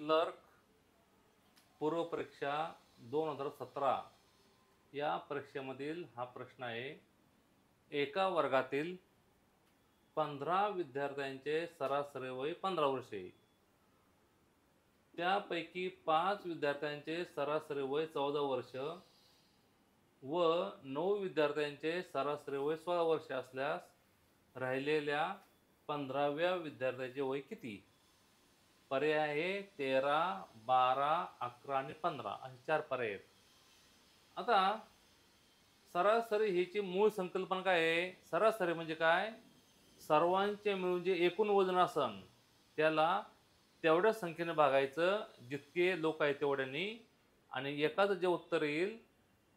Clerk पूर्व परीक्षा 2017 या परीक्षेमधील हा प्रश्न आहे. एका वर्गातील 15 विद्यार्थ्यांचे सरासरी वय 15 वर्षे. त्यापैकी 5 विद्यार्थ्यांचे सरासरी वय 14 वर्ष व 9 विद्यार्थ्यांचे सरासरी वय 16 वर्ष असल्यास राहिलेल्या 15व्या विद्यार्थ्याचे वय किती? पर्याय आहे 13, 12, 11 आणि 15 असे 4 पर्याय आहेत. आता सरासरी हीची मूळ संकल्पना काय आहे? सरासरी म्हणजे काय? सर्वांचे मिळून जे एकूण वजन असन त्याला तेवढ्या संख्येने भागायचं जितके लोक आहेत तेवढ्यांनी, आणि एकाचं जे उत्तर येईल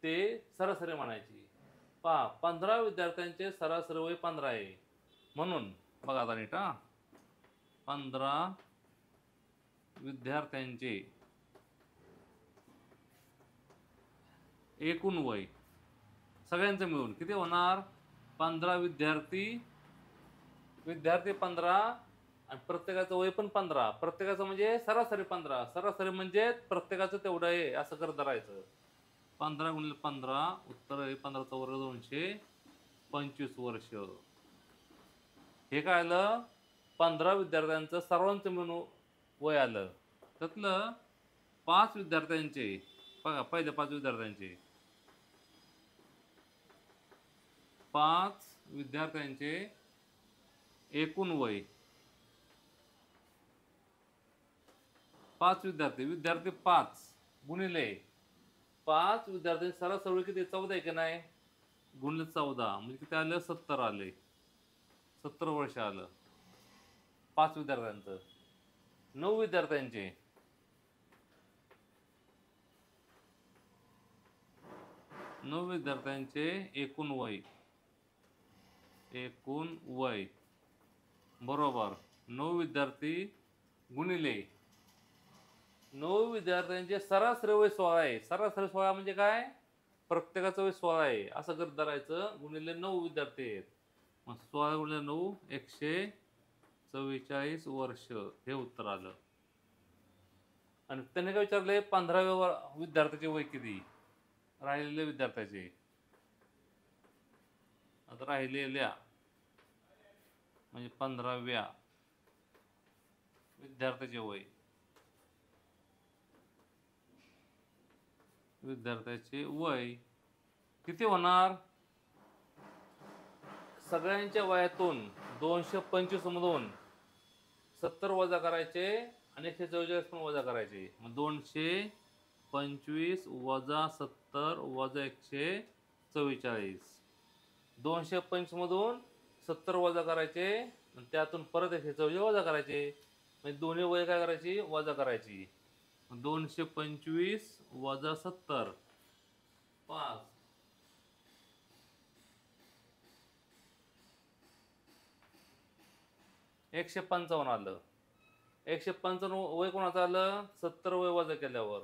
ते सरासरी म्हणायची. पहा, 15 विद्यार्थ्यांचे सरासरी वय 15 आहे, म्हणून बघा आता नीट, 15 विद्यार्थ्यांचे एकूण वय सगळ्यांचं मिळून किती होणार? 15 विद्यार्थी 15 आणि प्रत्येकाचं वय पण 15. प्रत्येकाचं म्हणजे सरासरी 15. सरासरी म्हणजे प्रत्येकाचं तेवढं आहे असं करत धरायचं. 15 गुणिले 15 उत्तर आहे 15चा वर्ग 225 वर्ष. हे काय आलं? 15 विद्यार्थ्यांचं सर्वांचं मिळून वय आलं. त्यातलं 5 विद्यार्थ्यांचे बघा, पहिल्या 5 विद्यार्थ्यांचे 5 विद्यार्थ्यांचे एकूण वय 5 विद्यार्थी 5 गुणिले 5 विद्यार्थ्यांचे सरासरी वय किती? 14 आहे की नाही? गुणिले 14 म्हणजे किती आलं? 70 आले. 70 वर्ष आलं 5 विद्यार्थ्यांचं. 9 विद्यार्थ्यांचे 9 विद्यार्थ्यांचे एकूण वय बरोबर 9 विद्यार्थी गुणिले 9 विद्यार्थ्यांचे सरासरी वय 16 आहे. सरासरी 16 म्हणजे काय? प्रत्येकाचं वय 16 आहे असं करत धरायचं. गुणिले 9 विद्यार्थी आहेत, मग 16 गुणिले 9 144 वर्ष हे उत्तर आलं. आणि त्याने काय विचारले? 15व्या विद्यार्थ्याचे वय किती? राहिलेल्या विद्यार्थ्याचे. आता राहिलेल्या म्हणजे 15व्या विद्यार्थ्याचे वय किती होणार? सगळ्यांच्या वयातून 225 मधून 70 वजा करायचे आणि 144 पण वजा करायचे. मग 225 वजा 70 वजा 144. 225 मधून 70 वजा करायचे आणि त्यातून परत 144 वजा करायचे. म्हणजे दोन्ही वय काय करायची? वजा करायची. 225 वजा 70 5. 155 आलं. 155 वय कोणाचं आलं? 70 वय वजा केल्यावर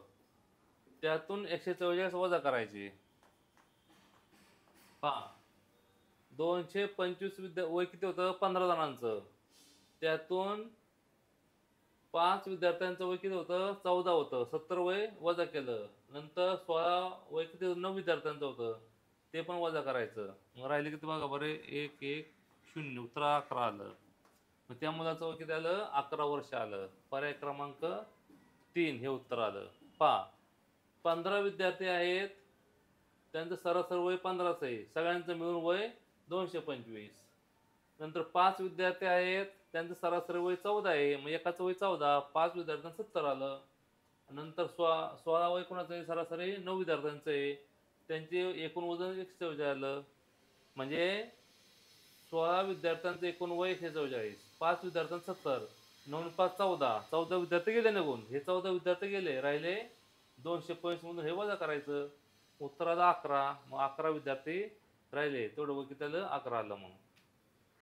त्यातून 144 वजा करायचे. पहा, 225 वय किती होतं? 15 जणांचं. त्यातून 5 विद्यार्थ्यांचं वय किती होतं? 14 होतं. 70 वय वजा केलं. नंतर 16 वय किती? 9 विद्यार्थ्यांचं होतं, ते पण वजा करायचं. मग राहिले किती बघा बरे? 1 1 0 उत्तर 11 आलं. मग त्या मुलाचं वय किती आलं? 11 वर्ष आलं. पर्याय क्रमांक 3 हे उत्तर आलं. पहा, 15 विद्यार्थी आहेत, त्यांचं सरासरी वय 15च आहे. सगळ्यांचं मिळून वय 225. नंतर 5 विद्यार्थी आहेत, त्यांचं सरासरी वय 14 आहे. मग एकाचं वय 14, 5 विद्यार्थ्यांचं 70 आलं. नंतर 16 वय कोणाचं आहे? सरासरी 9 विद्यार्थ्यांचं आहे, त्यांचे एकूण वजन 144 आलं. म्हणजे 16 विद्यार्थ्यांचं एकूण वय 144, 5 विद्यार्थ्यांचं 70, 9 5 14, 14 विद्यार्थी गेले निघून. हे 14 विद्यार्थी गेले, राहिले 225 मधून हे वजा करायचं. उत्तर आलं 11. मग 11 विद्यार्थी राहिले, तेवढं वय किती आलं? 11 आलं. मग